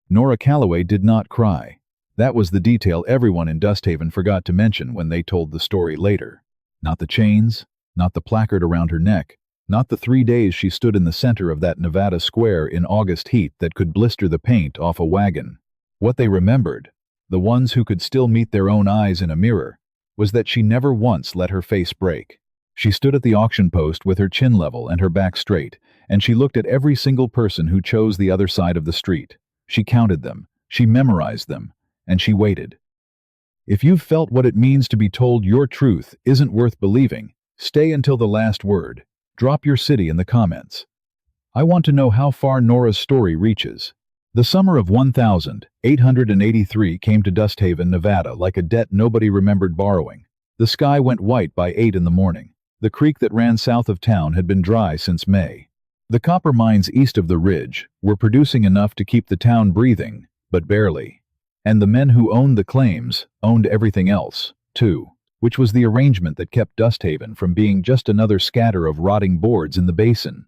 Nora Calloway did not cry. That was the detail everyone in Dusthaven forgot to mention when they told the story later. Not the chains, not the placard around her neck, not the 3 days she stood in the center of that Nevada square in August heat that could blister the paint off a wagon. What they remembered, the ones who could still meet their own eyes in a mirror, was that she never once let her face break. She stood at the auction post with her chin level and her back straight, and she looked at every single person who chose the other side of the street. She counted them, she memorized them, and she waited. If you've felt what it means to be told your truth isn't worth believing, stay until the last word. Drop your city in the comments. I want to know how far Nora's story reaches. The summer of 1883 came to Dusthaven, Nevada, like a debt nobody remembered borrowing. The sky went white by 8 in the morning. The creek that ran south of town had been dry since May. The copper mines east of the ridge were producing enough to keep the town breathing, but barely. And the men who owned the claims owned everything else, too, which was the arrangement that kept Dusthaven from being just another scatter of rotting boards in the basin.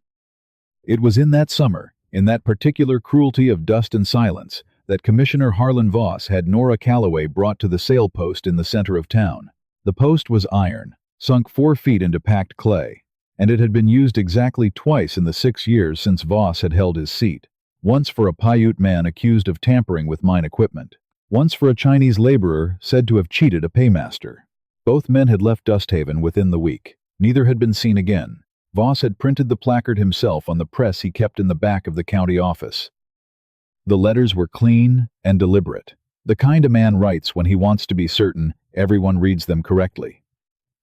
It was in that summer, in that particular cruelty of dust and silence, that Commissioner Harlan Voss had Nora Calloway brought to the sail post in the center of town. The post was iron, sunk 4 feet into packed clay, and it had been used exactly twice in the 6 years since Voss had held his seat. Once for a Paiute man accused of tampering with mine equipment. Once for a Chinese laborer said to have cheated a paymaster. Both men had left Dusthaven within the week. Neither had been seen again. Voss had printed the placard himself on the press he kept in the back of the county office. The letters were clean and deliberate. The kind a man writes when he wants to be certain everyone reads them correctly.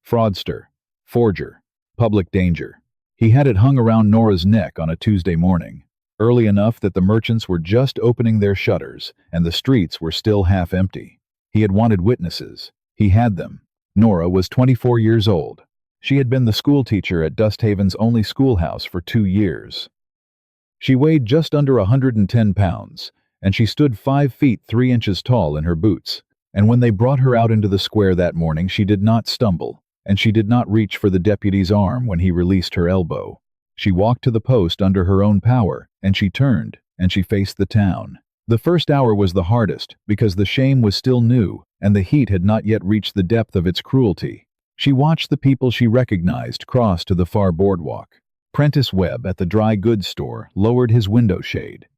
Fraudster, forger, public danger. He had it hung around Nora's neck on a Tuesday morning, early enough that the merchants were just opening their shutters and the streets were still half empty. He had wanted witnesses. He had them. Nora was 24 years old. She had been the schoolteacher at Dusthaven's only schoolhouse for 2 years. She weighed just under 110 pounds, and she stood 5 feet 3 inches tall in her boots. And when they brought her out into the square that morning, she did not stumble, and she did not reach for the deputy's arm when he released her elbow. She walked to the post under her own power, and she turned, and she faced the town. The first hour was the hardest, because the shame was still new, and the heat had not yet reached the depth of its cruelty. She watched the people she recognized cross to the far boardwalk. Prentice Webb at the dry goods store lowered his window shade.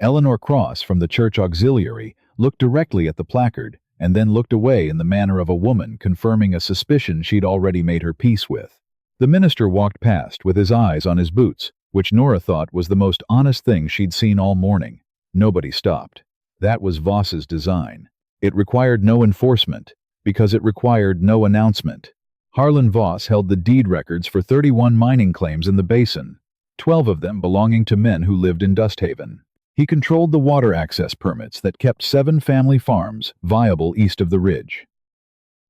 Eleanor Cross from the church auxiliary looked directly at the placard, and then looked away in the manner of a woman confirming a suspicion she'd already made her peace with. The minister walked past with his eyes on his boots, which Nora thought was the most honest thing she'd seen all morning. Nobody stopped. That was Voss's design. It required no enforcement, because it required no announcement. Harlan Voss held the deed records for 31 mining claims in the basin, 12 of them belonging to men who lived in Dusthaven. He controlled the water access permits that kept 7 family farms viable east of the ridge.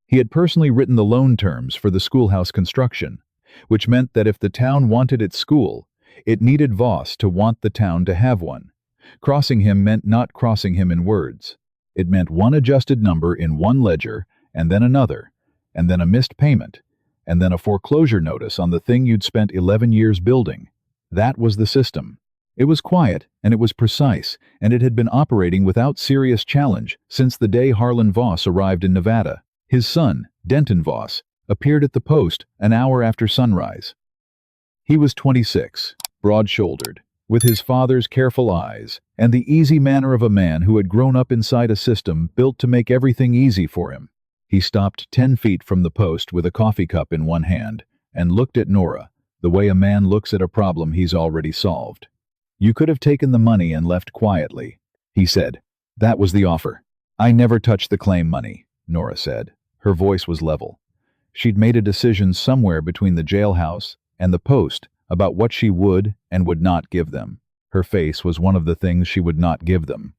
He had personally written the loan terms for the schoolhouse construction, which meant that if the town wanted its school, it needed Voss to want the town to have one. Crossing him meant not crossing him in words. It meant one adjusted number in one ledger, and then another, and then a missed payment, and then a foreclosure notice on the thing you'd spent 11 years building. That was the system. It was quiet, and it was precise, and it had been operating without serious challenge since the day Harlan Voss arrived in Nevada. His son, Denton Voss, appeared at the post an hour after sunrise. He was 26, broad-shouldered, with his father's careful eyes, and the easy manner of a man who had grown up inside a system built to make everything easy for him. He stopped 10 feet from the post with a coffee cup in one hand, and looked at Nora, the way a man looks at a problem he's already solved. "You could have taken the money and left quietly," he said. "That was the offer." "I never touched the claim money," Nora said. Her voice was level. She'd made a decision somewhere between the jailhouse and the post about what she would and would not give them. Her face was one of the things she would not give them.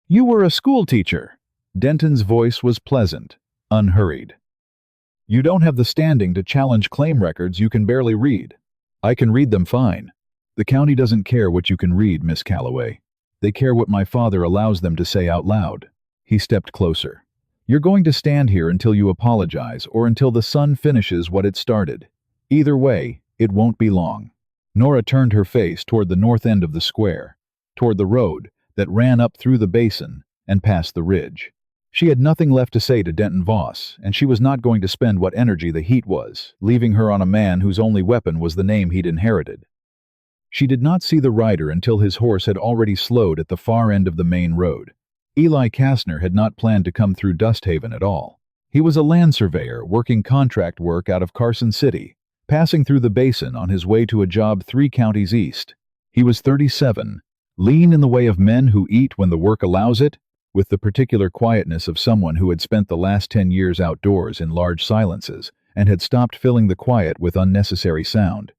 "You were a schoolteacher." Denton's voice was pleasant, unhurried. "You don't have the standing to challenge claim records you can barely read." "I can read them fine." "The county doesn't care what you can read, Miss Calloway. They care what my father allows them to say out loud." He stepped closer. "You're going to stand here until you apologize or until the sun finishes what it started. Either way, it won't be long." Nora turned her face toward the north end of the square, toward the road that ran up through the basin and past the ridge. She had nothing left to say to Denton Voss, and she was not going to spend what energy the heat was, leaving her on a man whose only weapon was the name he'd inherited. She did not see the rider until his horse had already slowed at the far end of the main road. Eli Kastner had not planned to come through Dusthaven at all. He was a land surveyor working contract work out of Carson City, passing through the basin on his way to a job 3 counties east. He was 37, lean in the way of men who eat when the work allows it, with the particular quietness of someone who had spent the last 10 years outdoors in large silences and had stopped filling the quiet with unnecessary sound.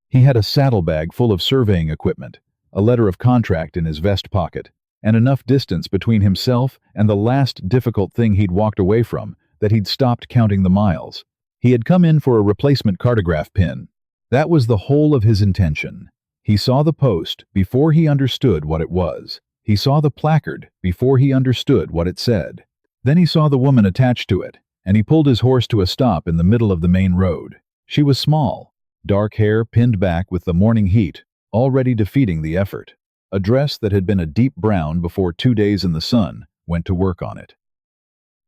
He had a saddlebag full of surveying equipment, a letter of contract in his vest pocket, and enough distance between himself and the last difficult thing he'd walked away from that he'd stopped counting the miles. He had come in for a replacement cartograph pin. That was the whole of his intention. He saw the post before he understood what it was. He saw the placard before he understood what it said. Then he saw the woman attached to it, and he pulled his horse to a stop in the middle of the main road. She was small, dark hair pinned back with the morning heat, already defeating the effort. A dress that had been a deep brown before 2 days in the sun went to work on it.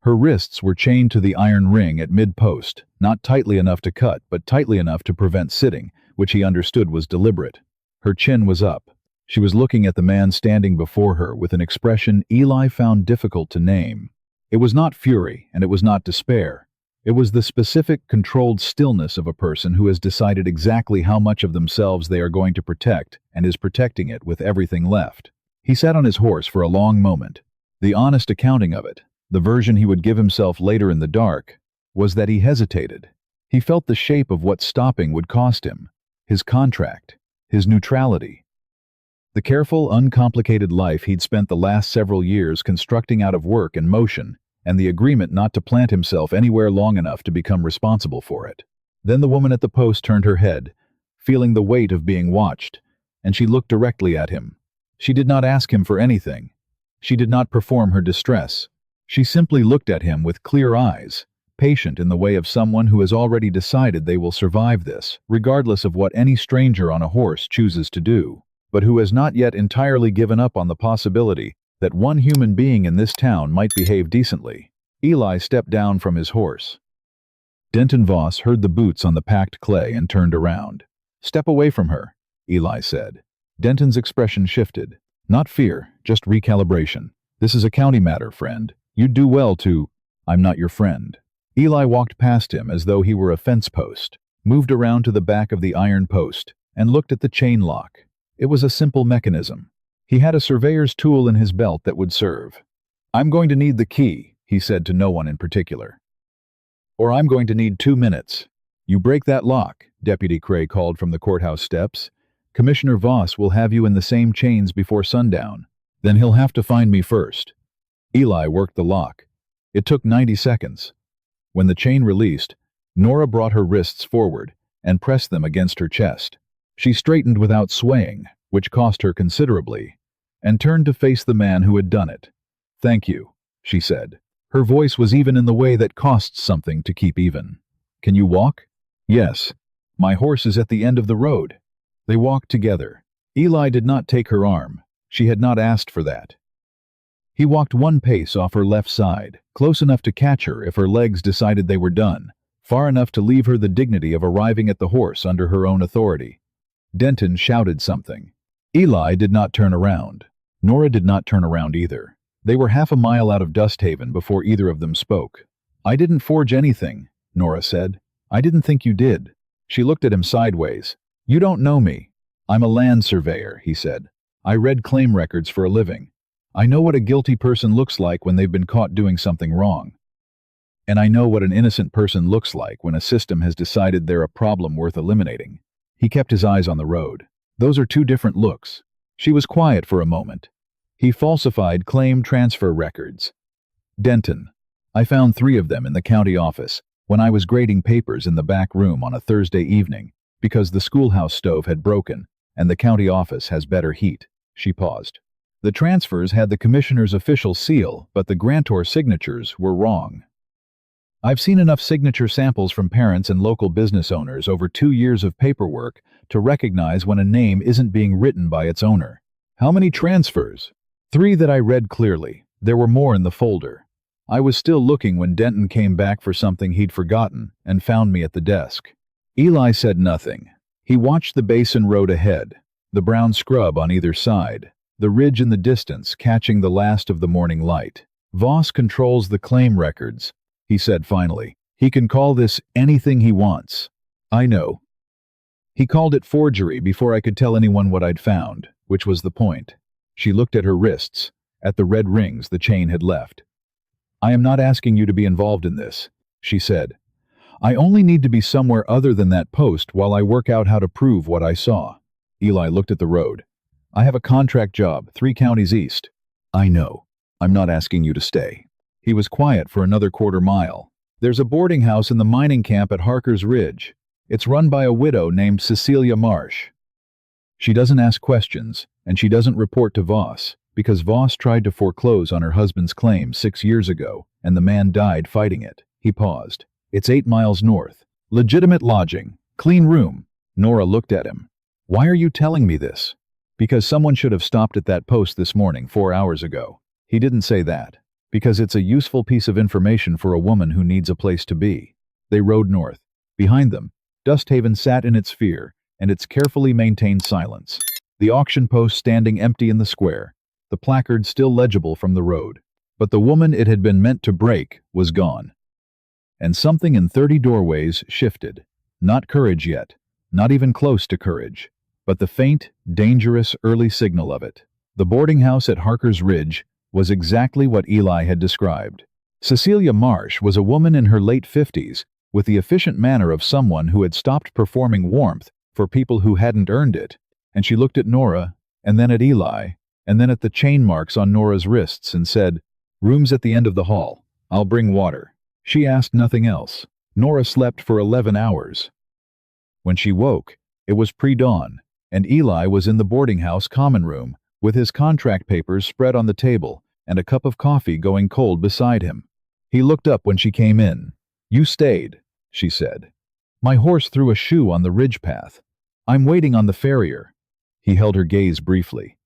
Her wrists were chained to the iron ring at mid-post, not tightly enough to cut, but tightly enough to prevent sitting, which he understood was deliberate. Her chin was up. She was looking at the man standing before her with an expression Eli found difficult to name. It was not fury, and it was not despair. It was the specific, controlled stillness of a person who has decided exactly how much of themselves they are going to protect and is protecting it with everything left. He sat on his horse for a long moment. The honest accounting of it, the version he would give himself later in the dark, was that he hesitated. He felt the shape of what stopping would cost him, his contract, his neutrality. The careful, uncomplicated life he'd spent the last several years constructing out of work and motion, and the agreement not to plant himself anywhere long enough to become responsible for it. Then the woman at the post turned her head, feeling the weight of being watched, and she looked directly at him. She did not ask him for anything. She did not perform her distress. She simply looked at him with clear eyes, patient in the way of someone who has already decided they will survive this, regardless of what any stranger on a horse chooses to do, but who has not yet entirely given up on the possibility that one human being in this town might behave decently. Eli stepped down from his horse. Denton Voss heard the boots on the packed clay and turned around. "Step away from her," Eli said. Denton's expression shifted. "Not fear, just recalibration. This is a county matter, friend. You'd do well to—" "I'm not your friend." Eli walked past him as though he were a fence post, moved around to the back of the iron post, and looked at the chain lock. It was a simple mechanism. He had a surveyor's tool in his belt that would serve. "I'm going to need the key," he said to no one in particular. "Or I'm going to need 2 minutes. You break that lock," Deputy Cray called from the courthouse steps. "Commissioner Voss will have you in the same chains before sundown. Then he'll have to find me first." Eli worked the lock. It took 90 seconds. When the chain released, Nora brought her wrists forward and pressed them against her chest. She straightened without swaying, which cost her considerably, and turned to face the man who had done it. "Thank you," she said. Her voice was even in the way that costs something to keep even. "Can you walk?" "Yes. My horse is at the end of the road." They walked together. Eli did not take her arm. She had not asked for that. He walked 1 pace off her left side, close enough to catch her if her legs decided they were done, far enough to leave her the dignity of arriving at the horse under her own authority. Denton shouted something. Eli did not turn around. Nora did not turn around either. They were half a mile out of Dusthaven before either of them spoke. "I didn't forge anything," Nora said. "I didn't think you did." She looked at him sideways. "You don't know me." "I'm a land surveyor," he said. "I read claim records for a living. I know what a guilty person looks like when they've been caught doing something wrong. And I know what an innocent person looks like when a system has decided they're a problem worth eliminating." He kept his eyes on the road. "Those are 2 different looks." She was quiet for a moment. "He falsified claim transfer records." "Denton. I found 3 of them in the county office when I was grading papers in the back room on a Thursday evening, because the schoolhouse stove had broken and the county office has better heat." She paused. "The transfers had the commissioner's official seal, but the grantor signatures were wrong. I've seen enough signature samples from parents and local business owners over 2 years of paperwork to recognize when a name isn't being written by its owner." "How many transfers?" 3 that I read clearly. There were more in the folder. I was still looking when Denton came back for something he'd forgotten and found me at the desk. Eli said nothing. He watched the basin road ahead, the brown scrub on either side, the ridge in the distance catching the last of the morning light. Voss controls the claim records, he said finally. He can call this anything he wants. I know. He called it forgery before I could tell anyone what I'd found, which was the point. She looked at her wrists, at the red rings the chain had left. I am not asking you to be involved in this, she said. I only need to be somewhere other than that post while I work out how to prove what I saw. Eli looked at the road. I have a contract job, 3 counties east. I know. I'm not asking you to stay. He was quiet for another quarter mile. There's a boarding house in the mining camp at Harker's Ridge. It's run by a widow named Cecilia Marsh. She doesn't ask questions, and she doesn't report to Voss, because Voss tried to foreclose on her husband's claim 6 years ago, and the man died fighting it. He paused. It's 8 miles north. Legitimate lodging. Clean room. Nora looked at him. Why are you telling me this? Because someone should have stopped at that post this morning 4 hours ago. He didn't say that. Because it's a useful piece of information for a woman who needs a place to be. They rode north. Behind them, Dusthaven sat in its fear and its carefully maintained silence. The auction post standing empty in the square, the placard still legible from the road. But the woman it had been meant to break was gone. And something in 30 doorways shifted. Not courage yet, not even close to courage, but the faint, dangerous early signal of it. The boarding house at Harker's Ridge was exactly what Eli had described. Cecilia Marsh was a woman in her late 50s, with the efficient manner of someone who had stopped performing warmth for people who hadn't earned it, and she looked at Nora, and then at Eli, and then at the chain marks on Nora's wrists and said, "Room's at the end of the hall. I'll bring water." She asked nothing else. Nora slept for 11 hours. When she woke, it was pre-dawn, and Eli was in the boarding house common room, with his contract papers spread on the table and a cup of coffee going cold beside him. He looked up when she came in. "You stayed," she said. "My horse threw a shoe on the ridge path. I'm waiting on the farrier." He held her gaze briefly.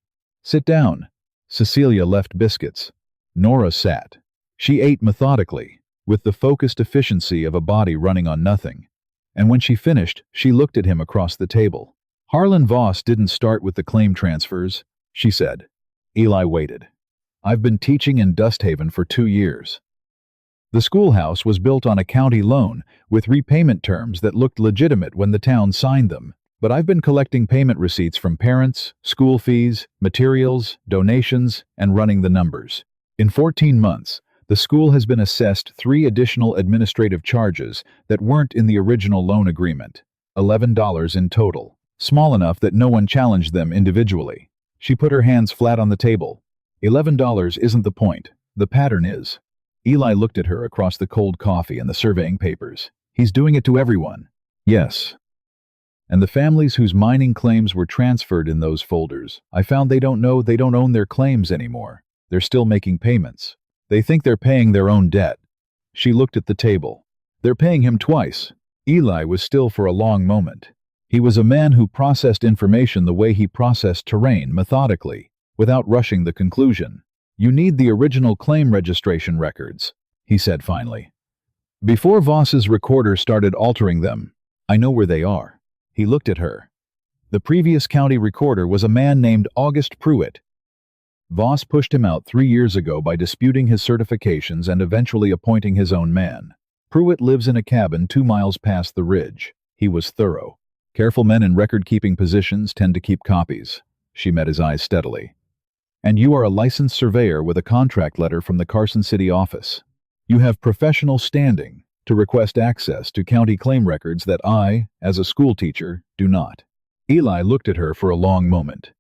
"Sit down." Cecilia left biscuits. Nora sat. She ate methodically, with the focused efficiency of a body running on nothing. And when she finished, she looked at him across the table. "Harlan Voss didn't start with the claim transfers," she said. Eli waited. "I've been teaching in Dusthaven for 2 years. The schoolhouse was built on a county loan with repayment terms that looked legitimate when the town signed them. But I've been collecting payment receipts from parents, school fees, materials, donations, and running the numbers. In 14 months, the school has been assessed 3 additional administrative charges that weren't in the original loan agreement. $11 in total. Small enough that no one challenged them individually. She put her hands flat on the table. $11 isn't the point. The pattern is. Eli looked at her across the cold coffee and the surveying papers. He's doing it to everyone. Yes. And the families whose mining claims were transferred in those folders, I found they don't own their claims anymore. They're still making payments. They think they're paying their own debt. She looked at the table. They're paying him twice. Eli was still for a long moment. He was a man who processed information the way he processed terrain, methodically, without rushing the conclusion. You need the original claim registration records, he said finally. Before Voss's recorder started altering them, I know where they are. He looked at her. The previous county recorder was a man named August Pruitt. Voss pushed him out 3 years ago by disputing his certifications and eventually appointing his own man. Pruitt lives in a cabin 2 miles past the ridge. He was thorough. Careful men in record-keeping positions tend to keep copies. She met his eyes steadily. And you are a licensed surveyor with a contract letter from the Carson City office. You have professional standing to request access to county claim records that I, as a schoolteacher, do not. Eli looked at her for a long moment.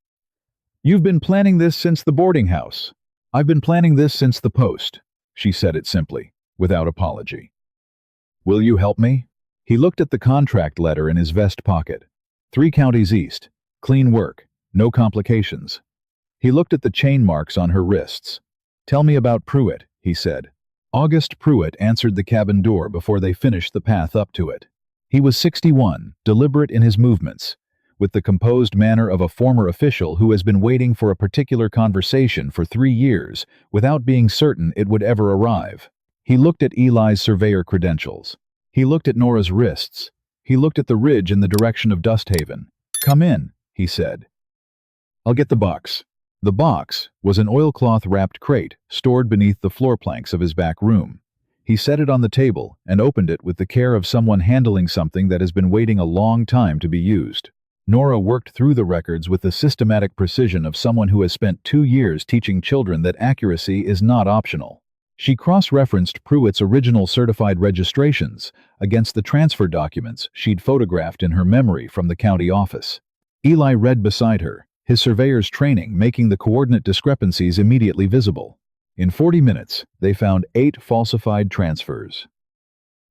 You've been planning this since the boarding house. I've been planning this since the post. She said it simply, without apology. Will you help me? He looked at the contract letter in his vest pocket. 3 counties east. Clean work. No complications. He looked at the chain marks on her wrists. Tell me about Pruitt, he said. August Pruitt answered the cabin door before they finished the path up to it. He was 61, deliberate in his movements, with the composed manner of a former official who has been waiting for a particular conversation for 3 years without being certain it would ever arrive. He looked at Eli's surveyor credentials. He looked at Nora's wrists. He looked at the ridge in the direction of Dusthaven. "Come in," he said. "I'll get the box." The box was an oilcloth-wrapped crate stored beneath the floor planks of his back room. He set it on the table and opened it with the care of someone handling something that has been waiting a long time to be used. Nora worked through the records with the systematic precision of someone who has spent 2 years teaching children that accuracy is not optional. She cross-referenced Pruitt's original certified registrations against the transfer documents she'd photographed in her memory from the county office. Eli read beside her, his surveyor's training making the coordinate discrepancies immediately visible. In 40 minutes, they found 8 falsified transfers.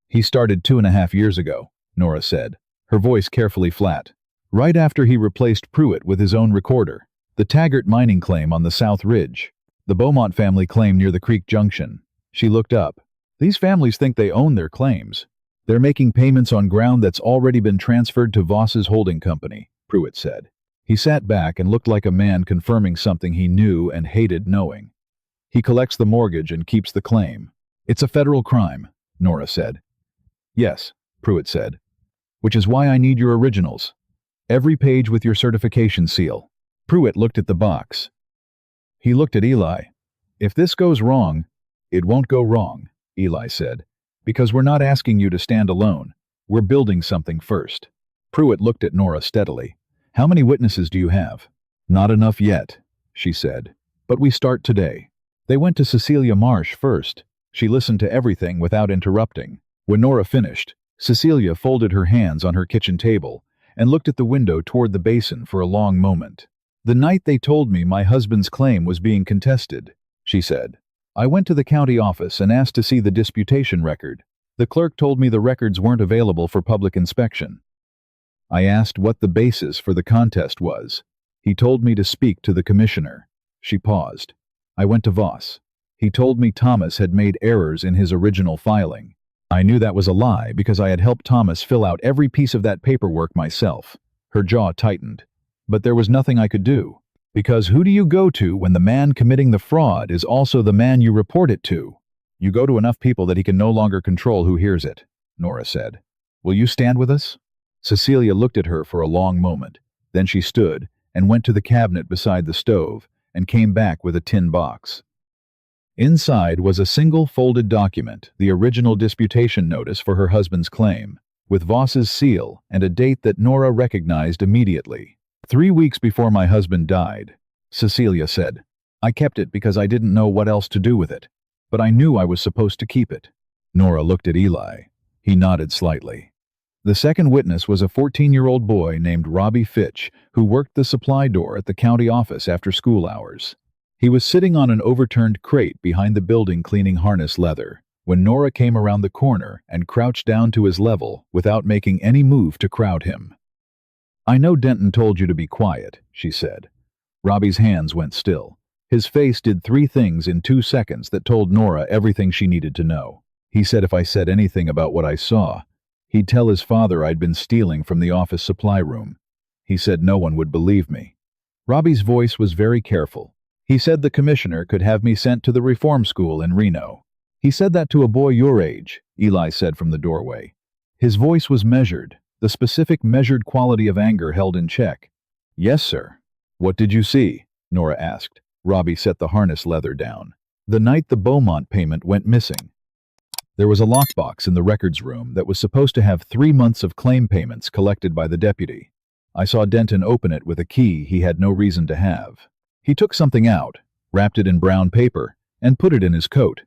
"He started 2.5 years ago," Nora said, her voice carefully flat. "Right after he replaced Pruitt with his own recorder. The Taggart mining claim on the South Ridge. The Beaumont family claim near the Creek Junction." She looked up. "These families think they own their claims. They're making payments on ground that's already been transferred to Voss's holding company," Pruitt said. He sat back and looked like a man confirming something he knew and hated knowing. "He collects the mortgage and keeps the claim. It's a federal crime," Nora said. "Yes," Pruitt said. "Which is why I need your originals. Every page with your certification seal." Pruitt looked at the box. He looked at Eli. "If this goes wrong, it won't go wrong," Eli said, "because we're not asking you to stand alone. We're building something first." Pruitt looked at Nora steadily. "How many witnesses do you have?" "Not enough yet," she said. "But we start today." They went to Cecilia Marsh first. She listened to everything without interrupting. When Nora finished, Cecilia folded her hands on her kitchen table and looked at the window toward the basin for a long moment. "The night they told me my husband's claim was being contested," she said, "I went to the county office and asked to see the disputation record. The clerk told me the records weren't available for public inspection. I asked what the basis for the contest was. He told me to speak to the commissioner." She paused. "I went to Voss. He told me Thomas had made errors in his original filing. I knew that was a lie because I had helped Thomas fill out every piece of that paperwork myself." Her jaw tightened. "But there was nothing I could do. Because who do you go to when the man committing the fraud is also the man you report it to? You go to enough people that he can no longer control who hears it," Nora said. "Will you stand with us?" Cecilia looked at her for a long moment. Then she stood and went to the cabinet beside the stove and came back with a tin box. Inside was a single folded document, the original disputation notice for her husband's claim, with Voss's seal and a date that Nora recognized immediately. 3 weeks before my husband died," Cecilia said. "I kept it because I didn't know what else to do with it, but I knew I was supposed to keep it." Nora looked at Eli. He nodded slightly. The second witness was a 14-year-old boy named Robbie Fitch, who worked the supply door at the county office after school hours. He was sitting on an overturned crate behind the building cleaning harness leather when Nora came around the corner and crouched down to his level without making any move to crowd him. "I know Denton told you to be quiet," she said. Robbie's hands went still. His face did 3 things in 2 seconds that told Nora everything she needed to know. He said if I said anything about what I saw, he'd tell his father I'd been stealing from the office supply room. He said no one would believe me. Robbie's voice was very careful. He said the commissioner could have me sent to the reform school in Reno. He said that to a boy your age, Eli said from the doorway. His voice was measured, the specific measured quality of anger held in check. "Yes, sir." "What did you see?" Nora asked. Robbie set the harness leather down. "The night the Beaumont payment went missing. There was a lockbox in the records room that was supposed to have 3 months of claim payments collected by the deputy. I saw Denton open it with a key he had no reason to have. He took something out, wrapped it in brown paper, and put it in his coat.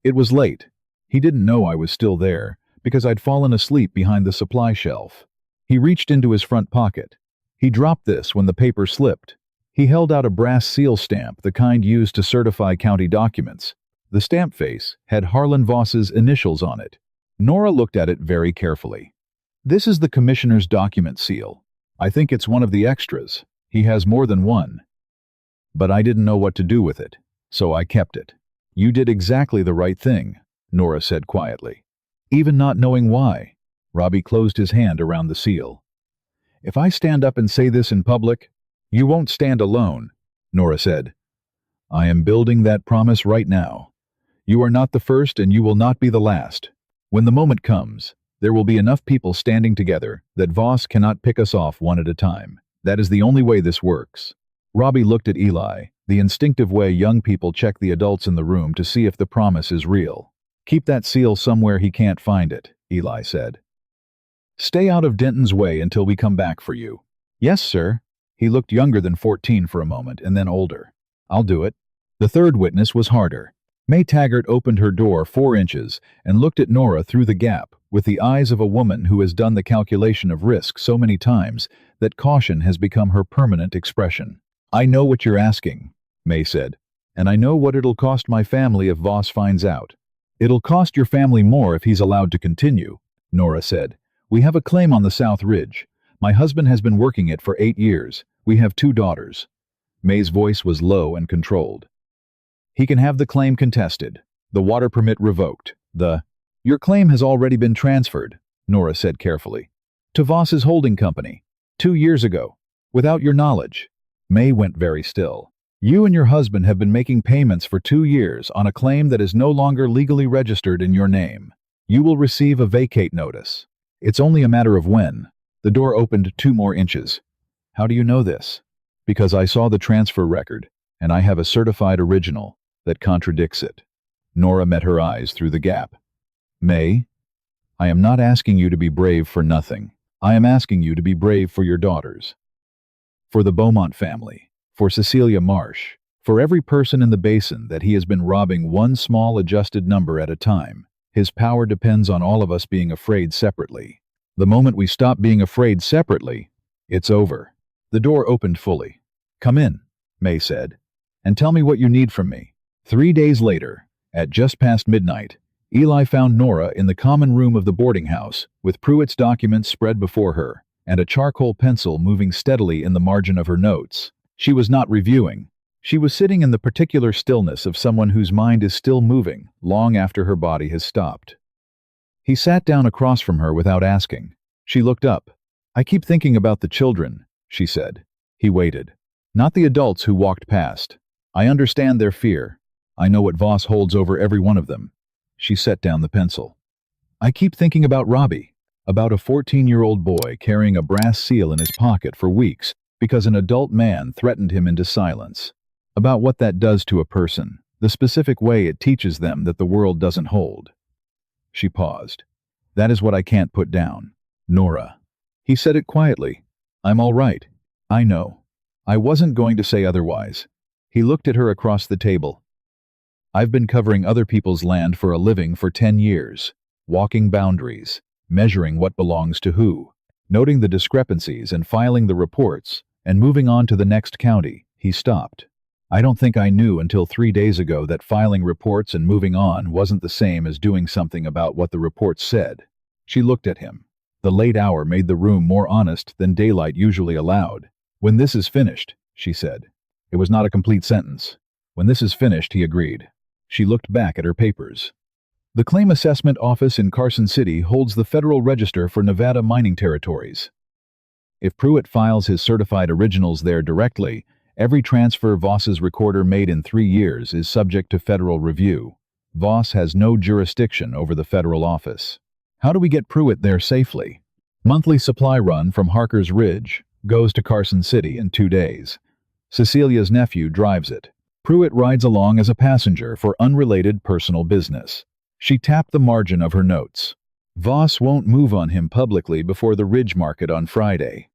It was late. He didn't know I was still there, because I'd fallen asleep behind the supply shelf. He reached into his front pocket. He dropped this when the paper slipped. He held out a brass seal stamp, the kind used to certify county documents. The stamp face had Harlan Voss's initials on it. Nora looked at it very carefully. "This is the commissioner's document seal. I think it's one of the extras. He has more than one. But I didn't know what to do with it, so I kept it." "You did exactly the right thing," Nora said quietly. "Even not knowing why." Robbie closed his hand around the seal. If I stand up and say this in public, you won't stand alone, Nora said. I am building that promise right now. You are not the first and you will not be the last. When the moment comes, there will be enough people standing together that Voss cannot pick us off one at a time. That is the only way this works. Robbie looked at Eli, the instinctive way young people check the adults in the room to see if the promise is real. Keep that seal somewhere he can't find it, Eli said. Stay out of Denton's way until we come back for you. Yes, sir. He looked younger than 14 for a moment and then older. I'll do it. The third witness was harder. May Taggart opened her door 4 inches and looked at Nora through the gap with the eyes of a woman who has done the calculation of risk so many times that caution has become her permanent expression. I know what you're asking, May said, and I know what it'll cost my family if Voss finds out. It'll cost your family more if he's allowed to continue, Nora said. We have a claim on the South Ridge. My husband has been working it for 8 years. We have 2 daughters. May's voice was low and controlled. He can have the claim contested, the water permit revoked, Your claim has already been transferred, Nora said carefully, to Voss's holding company, 2 years ago, without your knowledge. May went very still. You and your husband have been making payments for 2 years on a claim that is no longer legally registered in your name. You will receive a vacate notice. It's only a matter of when. The door opened 2 more inches. How do you know this? Because I saw the transfer record, and I have a certified original that contradicts it. Nora met her eyes through the gap. May, I am not asking you to be brave for nothing. I am asking you to be brave for your daughters. For the Beaumont family, for Cecilia Marsh, for every person in the basin that he has been robbing one small adjusted number at a time. His power depends on all of us being afraid separately. The moment we stop being afraid separately, it's over. The door opened fully. Come in, May said, and tell me what you need from me. 3 days later, at just past midnight, Eli found Nora in the common room of the boarding house, with Pruitt's documents spread before her, and a charcoal pencil moving steadily in the margin of her notes. She was not reviewing. She was sitting in the particular stillness of someone whose mind is still moving, long after her body has stopped. He sat down across from her without asking. She looked up. I keep thinking about the children, she said. He waited. Not the adults who walked past. I understand their fear. I know what Voss holds over every one of them. She set down the pencil. I keep thinking about Robbie, about a 14-year-old boy carrying a brass seal in his pocket for weeks because an adult man threatened him into silence. About what that does to a person, the specific way it teaches them that the world doesn't hold. She paused. That is what I can't put down. Nora. He said it quietly. I'm all right. I know. I wasn't going to say otherwise. He looked at her across the table. I've been covering other people's land for a living for 10 years, walking boundaries, measuring what belongs to who, noting the discrepancies and filing the reports, and moving on to the next county. He stopped. I don't think I knew until 3 days ago that filing reports and moving on wasn't the same as doing something about what the reports said. She looked at him. The late hour made the room more honest than daylight usually allowed. When this is finished, she said. It was not a complete sentence. When this is finished, he agreed. She looked back at her papers. The Claim Assessment Office in Carson City holds the Federal Register for Nevada mining territories. If Pruitt files his certified originals there directly, every transfer Voss's recorder made in 3 years is subject to federal review. Voss has no jurisdiction over the federal office. How do we get Pruitt there safely? Monthly supply run from Harker's Ridge goes to Carson City in 2 days. Cecilia's nephew drives it. Pruitt rides along as a passenger for unrelated personal business. She tapped the margin of her notes. Voss won't move on him publicly before the Ridge Market on Friday.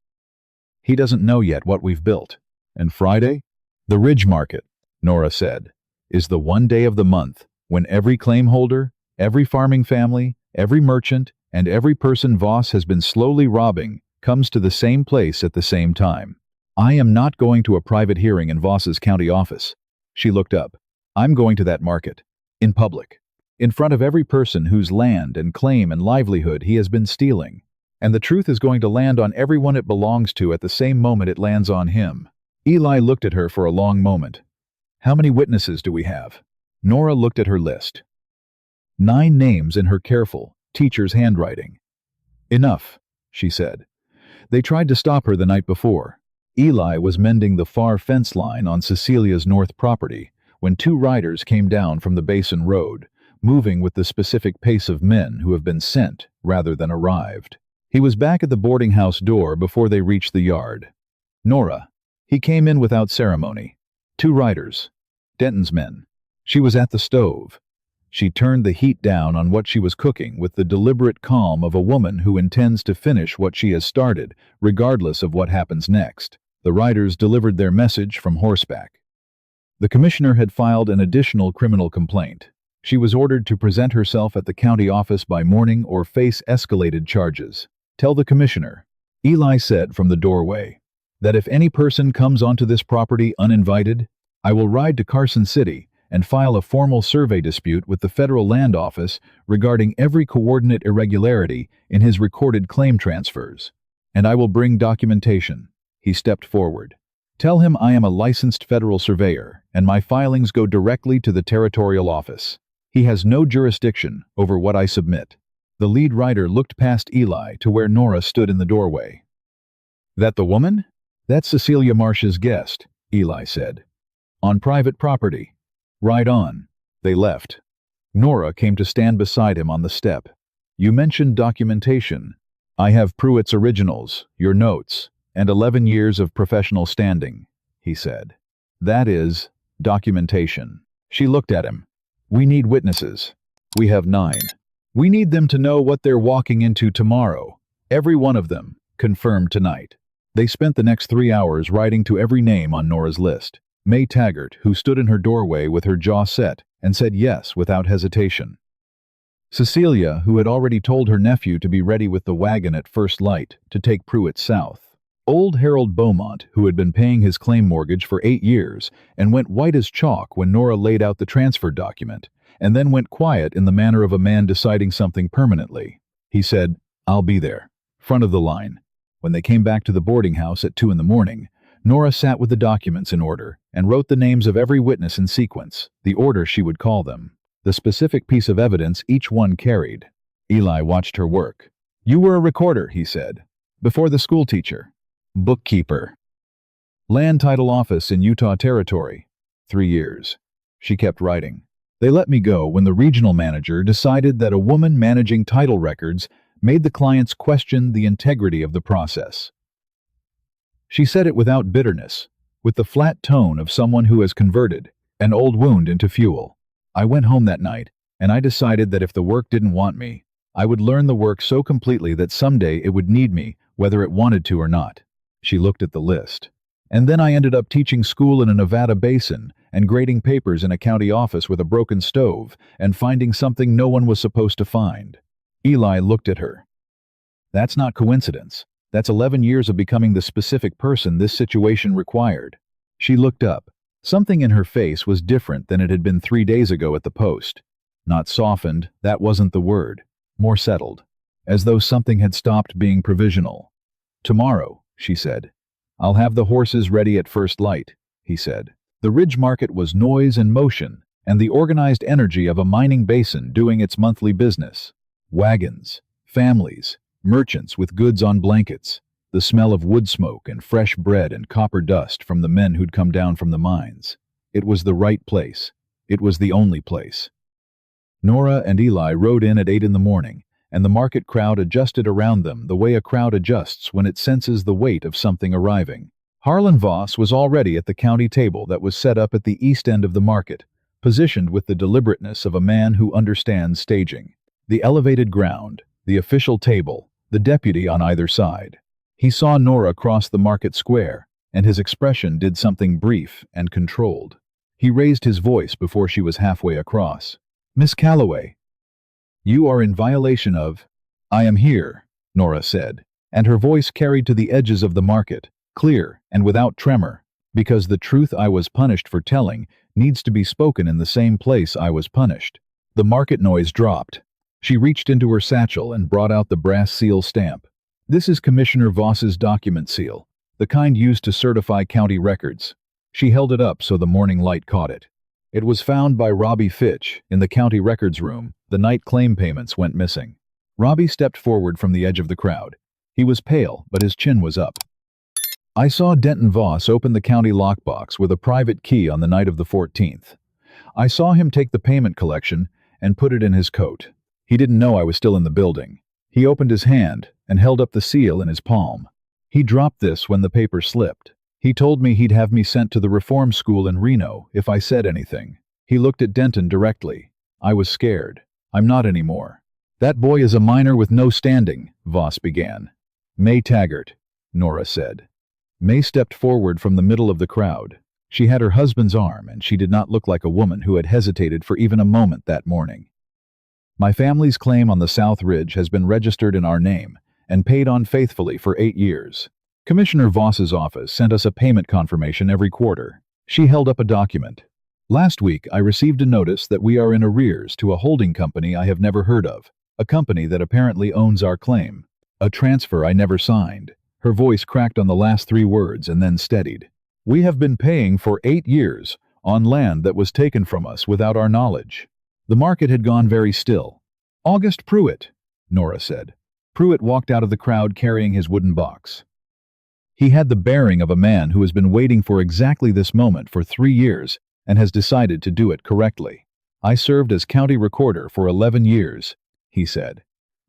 He doesn't know yet what we've built. And Friday? The Ridge Market, Nora said, is the one day of the month when every claim holder, every farming family, every merchant, and every person Voss has been slowly robbing comes to the same place at the same time. I am not going to a private hearing in Voss's county office. She looked up. I'm going to that market. In public. In front of every person whose land and claim and livelihood he has been stealing. And the truth is going to land on everyone it belongs to at the same moment it lands on him. Eli looked at her for a long moment. How many witnesses do we have? Nora looked at her list. 9 names in her careful, teacher's handwriting. Enough, she said. They tried to stop her the night before. Eli was mending the far fence line on Cecilia's north property when two riders came down from the Basin Road, moving with the specific pace of men who have been sent rather than arrived. He was back at the boarding house door before they reached the yard. Nora. He came in without ceremony. Two riders. Denton's men. She was at the stove. She turned the heat down on what she was cooking with the deliberate calm of a woman who intends to finish what she has started, regardless of what happens next. The riders delivered their message from horseback. The commissioner had filed an additional criminal complaint. She was ordered to present herself at the county office by morning or face escalated charges. Tell the commissioner, Eli said from the doorway, that if any person comes onto this property uninvited, I will ride to Carson City and file a formal survey dispute with the Federal Land Office regarding every coordinate irregularity in his recorded claim transfers. And I will bring documentation. He stepped forward. Tell him I am a licensed federal surveyor, and my filings go directly to the territorial office. He has no jurisdiction over what I submit. The lead rider looked past Eli to where Nora stood in the doorway. That the woman? That's Cecilia Marsh's guest, Eli said. On private property. Ride on. They left. Nora came to stand beside him on the step. You mentioned documentation. I have Pruitt's originals, your notes, and 11 years of professional standing, he said. That is documentation. She looked at him. We need witnesses. We have 9. We need them to know what they're walking into tomorrow. Every one of them, confirmed tonight. They spent the next 3 hours writing to every name on Nora's list. May Taggart, who stood in her doorway with her jaw set, and said yes without hesitation. Cecilia, who had already told her nephew to be ready with the wagon at first light to take Pruitt south. Old Harold Beaumont, who had been paying his claim mortgage for 8 years and went white as chalk when Nora laid out the transfer document, and then went quiet in the manner of a man deciding something permanently. He said, I'll be there, front of the line. When they came back to the boarding house at 2 a.m, Nora sat with the documents in order and wrote the names of every witness in sequence, the order she would call them, the specific piece of evidence each one carried. Eli watched her work. You were a recorder, he said. Before the schoolteacher. Bookkeeper. Land title office in Utah Territory. 3 years. She kept writing. They let me go when the regional manager decided that a woman managing title records made the clients question the integrity of the process. She said it without bitterness, with the flat tone of someone who has converted an old wound into fuel. I went home that night, and I decided that if the work didn't want me, I would learn the work so completely that someday it would need me, whether it wanted to or not. She looked at the list. And then I ended up teaching school in a Nevada basin and grading papers in a county office with a broken stove and finding something no one was supposed to find. Eli looked at her. That's not coincidence. That's 11 years of becoming the specific person this situation required. She looked up. Something in her face was different than it had been 3 days ago at the post. Not softened, that wasn't the word. More settled. As though something had stopped being provisional. Tomorrow, she said. I'll have the horses ready at first light, he said. The ridge market was noise and motion, and the organized energy of a mining basin doing its monthly business. Wagons, families, merchants with goods on blankets, the smell of wood smoke and fresh bread and copper dust from the men who'd come down from the mines. It was the right place. It was the only place. Nora and Eli rode in at 8 a.m, and the market crowd adjusted around them the way a crowd adjusts when it senses the weight of something arriving. Harlan Voss was already at the county table that was set up at the east end of the market, positioned with the deliberateness of a man who understands staging. The elevated ground, the official table, the deputy on either side. He saw Nora cross the market square, and his expression did something brief and controlled. He raised his voice before she was halfway across. Miss Calloway. You are in violation of... I am here, Nora said, and her voice carried to the edges of the market, clear and without tremor, because the truth I was punished for telling needs to be spoken in the same place I was punished. The market noise dropped. She reached into her satchel and brought out the brass seal stamp. This is Commissioner Voss's document seal, the kind used to certify county records. She held it up so the morning light caught it. It was found by Robbie Fitch in the county records room the night claim payments went missing. Robbie stepped forward from the edge of the crowd. He was pale, but his chin was up. I saw Denton Voss open the county lockbox with a private key on the night of the 14th. I saw him take the payment collection and put it in his coat. He didn't know I was still in the building. He opened his hand and held up the seal in his palm. He dropped this when the paper slipped. He told me he'd have me sent to the reform school in Reno if I said anything. He looked at Denton directly. I was scared. I'm not anymore. That boy is a minor with no standing, Voss began. May Taggart, Nora said. May stepped forward from the middle of the crowd. She had her husband's arm, and she did not look like a woman who had hesitated for even a moment that morning. My family's claim on the South Ridge has been registered in our name and paid on faithfully for 8 years. Commissioner Voss's office sent us a payment confirmation every quarter. She held up a document. Last week, I received a notice that we are in arrears to a holding company I have never heard of, a company that apparently owns our claim. A transfer I never signed. Her voice cracked on the last 3 words and then steadied. We have been paying for 8 years on land that was taken from us without our knowledge. The market had gone very still. August Pruitt, Nora said. Pruitt walked out of the crowd carrying his wooden box. He had the bearing of a man who has been waiting for exactly this moment for 3 years and has decided to do it correctly. I served as county recorder for 11 years, he said.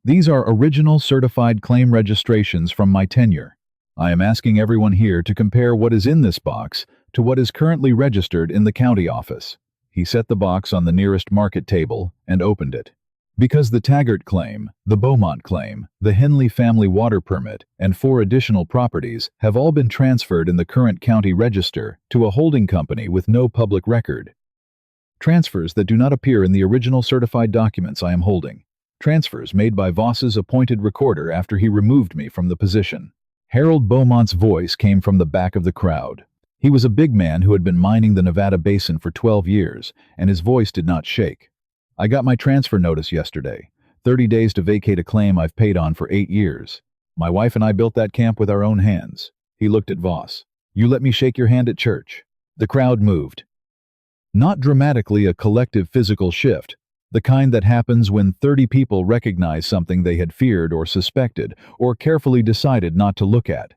These are original certified claim registrations from my tenure. I am asking everyone here to compare what is in this box to what is currently registered in the county office. He set the box on the nearest market table and opened it. Because the Taggart claim, the Beaumont claim, the Henley family water permit, and 4 additional properties have all been transferred in the current county register to a holding company with no public record. Transfers that do not appear in the original certified documents I am holding. Transfers made by Voss's appointed recorder after he removed me from the position. Harold Beaumont's voice came from the back of the crowd. He was a big man who had been mining the Nevada basin for 12 years, and his voice did not shake. I got my transfer notice yesterday. 30 days to vacate a claim I've paid on for 8 years. My wife and I built that camp with our own hands. He looked at Voss. You let me shake your hand at church. The crowd moved. Not dramatically a collective physical shift, the kind that happens when 30 people recognize something they had feared or suspected or carefully decided not to look at.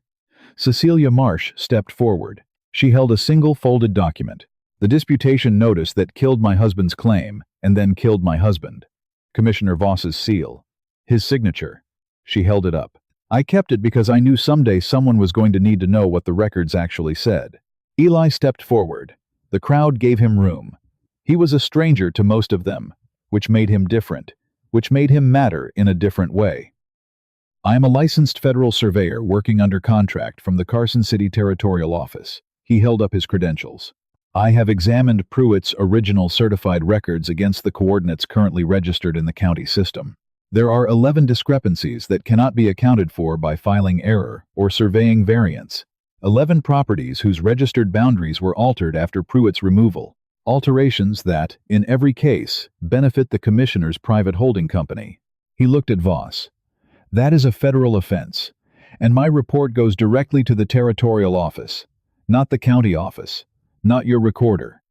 Cecilia Marsh stepped forward. She held a single folded document. The disputation notice that killed my husband's claim and then killed my husband. Commissioner Voss's seal. His signature. She held it up. I kept it because I knew someday someone was going to need to know what the records actually said. Eli stepped forward. The crowd gave him room. He was a stranger to most of them, which made him different, which made him matter in a different way. I am a licensed federal surveyor working under contract from the Carson City Territorial Office. He held up his credentials. I have examined Pruitt's original certified records against the coordinates currently registered in the county system. There are 11 discrepancies that cannot be accounted for by filing error or surveying variance. 11 properties whose registered boundaries were altered after Pruitt's removal. Alterations that, in every case, benefit the commissioner's private holding company. He looked at Voss. That is a federal offense, and my report goes directly to the territorial office, not the county office, not your recorder.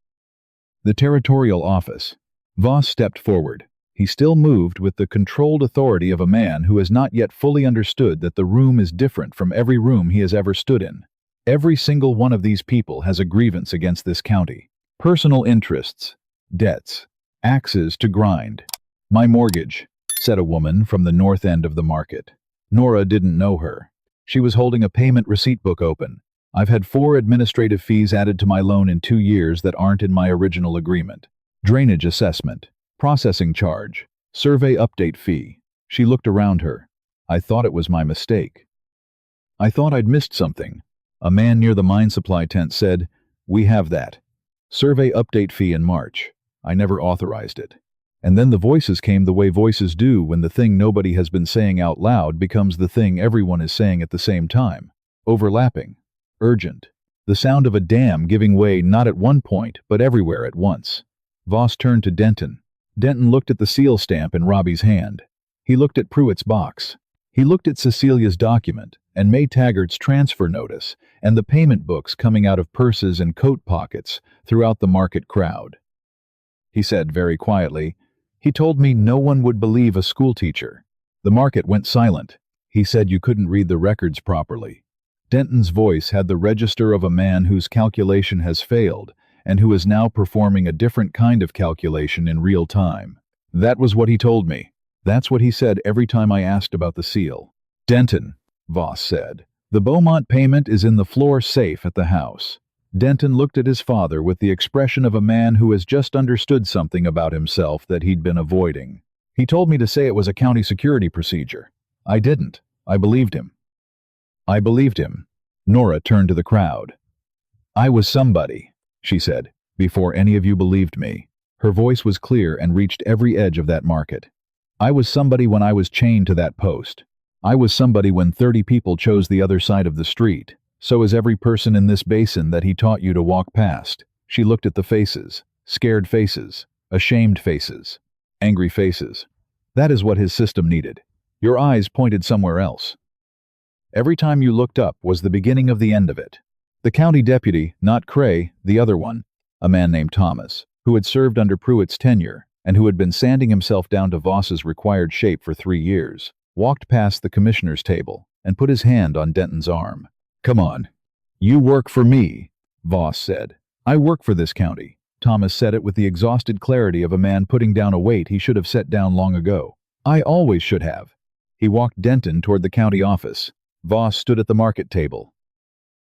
The territorial office. Voss stepped forward. He still moved with the controlled authority of a man who has not yet fully understood that the room is different from every room he has ever stood in. Every single one of these people has a grievance against this county. Personal interests, debts, axes to grind. My mortgage, said a woman from the north end of the market. Nora didn't know her. She was holding a payment receipt book open. I've had 4 administrative fees added to my loan in 2 years that aren't in my original agreement. Drainage assessment, processing charge, survey update fee. She looked around her. I thought it was my mistake. I thought I'd missed something. A man near the mine supply tent said, "We have that. Survey update fee in March." I never authorized it. And then the voices came the way voices do when the thing nobody has been saying out loud becomes the thing everyone is saying at the same time. Overlapping. Urgent. The sound of a dam giving way not at one point, but everywhere at once. Voss turned to Denton. Denton looked at the seal stamp in Robbie's hand. He looked at Pruitt's box. He looked at Cecilia's document, and May Taggart's transfer notice, and the payment books coming out of purses and coat pockets throughout the market crowd. He said very quietly, "He told me no one would believe a schoolteacher." The market went silent. He said you couldn't read the records properly. Denton's voice had the register of a man whose calculation has failed and who is now performing a different kind of calculation in real time. That was what he told me. That's what he said every time I asked about the seal. Denton, Voss said, the Beaumont payment is in the floor safe at the house. Denton looked at his father with the expression of a man who has just understood something about himself that he'd been avoiding. He told me to say it was a county security procedure. I didn't. I believed him. I believed him. Nora turned to the crowd. I was somebody, she said, before any of you believed me. Her voice was clear and reached every edge of that market. I was somebody when I was chained to that post. I was somebody when 30 people chose the other side of the street. So is every person in this basin that he taught you to walk past. She looked at the faces, scared faces, ashamed faces, angry faces. That is what his system needed. Your eyes pointed somewhere else. Every time you looked up was the beginning of the end of it. The county deputy, not Cray, the other one, a man named Thomas, who had served under Pruitt's tenure and who had been sanding himself down to Voss's required shape for 3 years, walked past the commissioner's table and put his hand on Denton's arm. Come on. You work for me, Voss said. I work for this county. Thomas said it with the exhausted clarity of a man putting down a weight he should have set down long ago. I always should have. He walked Denton toward the county office. Voss stood at the market table.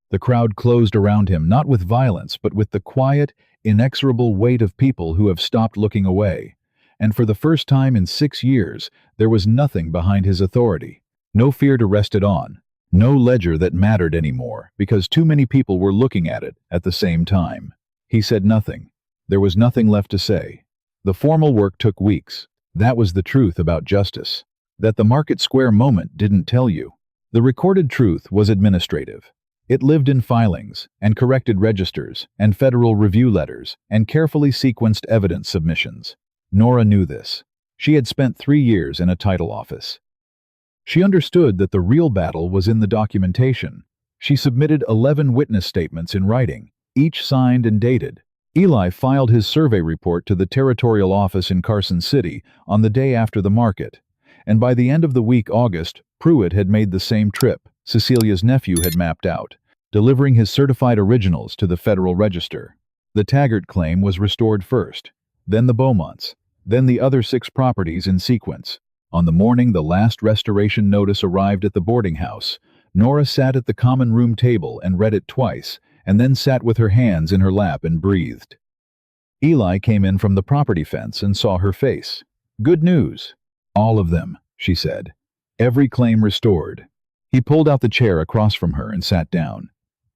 The crowd closed around him, not with violence, but with the quiet, inexorable weight of people who have stopped looking away. And for the first time in 6 years, there was nothing behind his authority. No fear to rest it on. No ledger that mattered anymore, because too many people were looking at it at the same time. He said nothing. There was nothing left to say. The formal work took weeks. That was the truth about justice. That the Market Square moment didn't tell you. The recorded truth was administrative. It lived in filings, and corrected registers, and federal review letters, and carefully sequenced evidence submissions. Nora knew this. She had spent 3 years in a title office. She understood that the real battle was in the documentation. She submitted 11 witness statements in writing, each signed and dated. Eli filed his survey report to the territorial office in Carson City on the day after the market, and by the end of the week, August, Pruitt had made the same trip Cecilia's nephew had mapped out, delivering his certified originals to the Federal Register. The Taggart claim was restored first, then the Beaumonts, then the other 6 properties in sequence. On the morning the last restoration notice arrived at the boarding house, Nora sat at the common room table and read it twice, and then sat with her hands in her lap and breathed. Eli came in from the property fence and saw her face. Good news. All of them, she said. Every claim restored. He pulled out the chair across from her and sat down.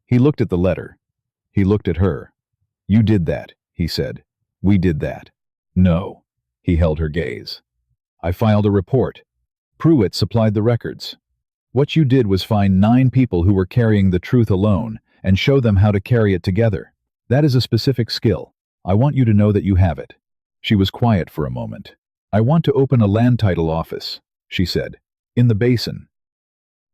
He looked at the letter. He looked at her. You did that, he said. We did that. No. He held her gaze. I filed a report. Pruitt supplied the records. What you did was find 9 people who were carrying the truth alone and show them how to carry it together. That is a specific skill. I want you to know that you have it. She was quiet for a moment. I want to open a land title office, she said, in the basin.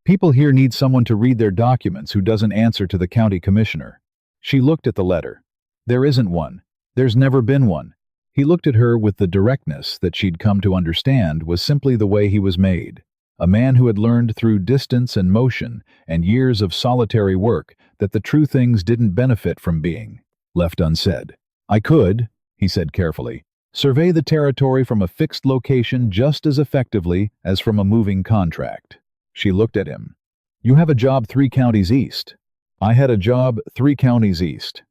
People here need someone to read their documents who doesn't answer to the county commissioner. She looked at the letter. There isn't one. There's never been one. He looked at her with the directness that she'd come to understand was simply the way he was made. A man who had learned through distance and motion and years of solitary work that the true things didn't benefit from being left unsaid. I could, he said carefully, survey the territory from a fixed location just as effectively as from a moving contract. She looked at him. You have a job 3 counties east. I had a job 3 counties east.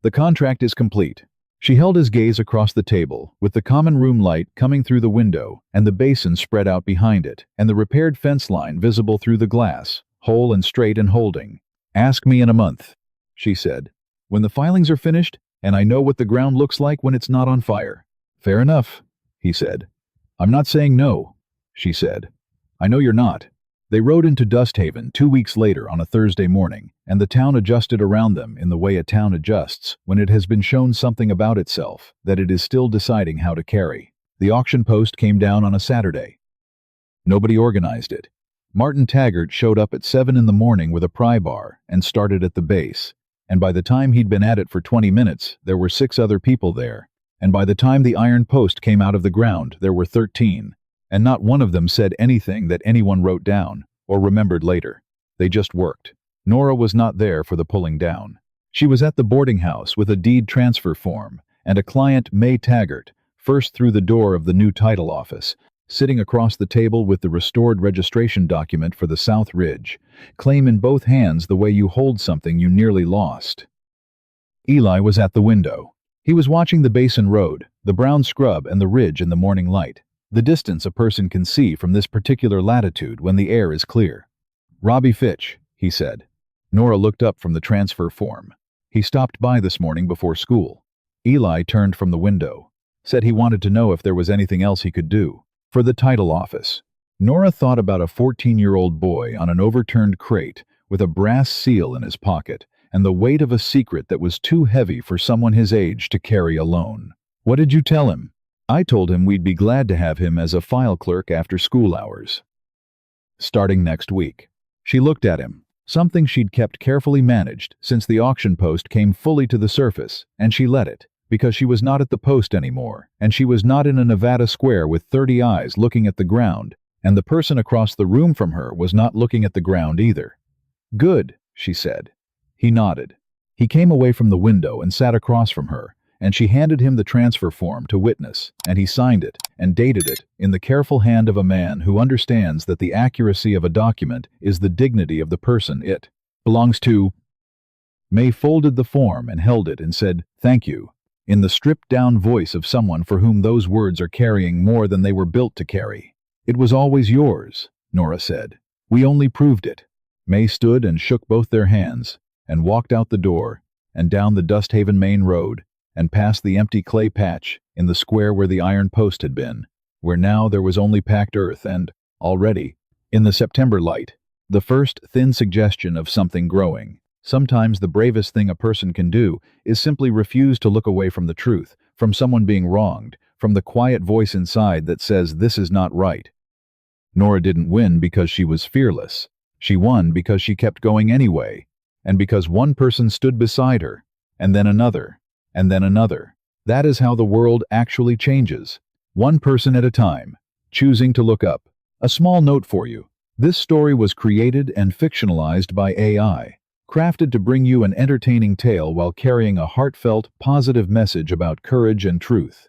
The contract is complete. She held his gaze across the table, with the common room light coming through the window and the basin spread out behind it, and the repaired fence line visible through the glass, whole and straight and holding. Ask me in a month, she said, when the filings are finished, and I know what the ground looks like when it's not on fire. Fair enough, he said. I'm not saying no, she said. I know you're not. They rode into Dusthaven 2 weeks later on a Thursday morning, and the town adjusted around them in the way a town adjusts when it has been shown something about itself that it is still deciding how to carry. The auction post came down on a Saturday. Nobody organized it. Martin Taggart showed up at 7 in the morning with a pry bar and started at the base, and by the time he'd been at it for 20 minutes, there were 6 other people there, and by the time the iron post came out of the ground, there were 13. and not one of them said anything that anyone wrote down or remembered later. They just worked. Nora was not there for the pulling down. She was at the boarding house with a deed transfer form and a client, May Taggart, first through the door of the new title office, sitting across the table with the restored registration document for the South Ridge, claim in both hands the way you hold something you nearly lost. Eli was at the window. He was watching the Basin Road, the brown scrub and the ridge in the morning light, the distance a person can see from this particular latitude when the air is clear. "Robbie Fitch," he said. Nora looked up from the transfer form. "He stopped by this morning before school." Eli turned from the window, said he wanted to know if there was anything else he could do. For the title office. Nora thought about a 14-year-old boy on an overturned crate with a brass seal in his pocket and the weight of a secret that was too heavy for someone his age to carry alone. "What did you tell him?" "I told him we'd be glad to have him as a file clerk after school hours, starting next week." She looked at him, something she'd kept carefully managed since the auction post came fully to the surface, and she let it, because she was not at the post anymore, and she was not in a Nevada square with 30 eyes looking at the ground, and the person across the room from her was not looking at the ground either. "Good," she said. He nodded. He came away from the window and sat across from her, and she handed him the transfer form to witness, and he signed it and dated it in the careful hand of a man who understands that the accuracy of a document is the dignity of the person it belongs to. May folded the form and held it and said, "Thank you," in the stripped-down voice of someone for whom those words are carrying more than they were built to carry. "It was always yours," Nora said. "We only proved it." May stood and shook both their hands, and walked out the door, and down the Dusthaven main road, and past the empty clay patch in the square where the iron post had been, where now there was only packed earth and, already, in the September light, the first thin suggestion of something growing. Sometimes the bravest thing a person can do is simply refuse to look away from the truth, from someone being wronged, from the quiet voice inside that says this is not right. Nora didn't win because she was fearless. She won because she kept going anyway, and because one person stood beside her, and then another, and then another. That is how the world actually changes, one person at a time, choosing to look up. A small note for you. This story was created and fictionalized by AI, crafted to bring you an entertaining tale while carrying a heartfelt, positive message about courage and truth.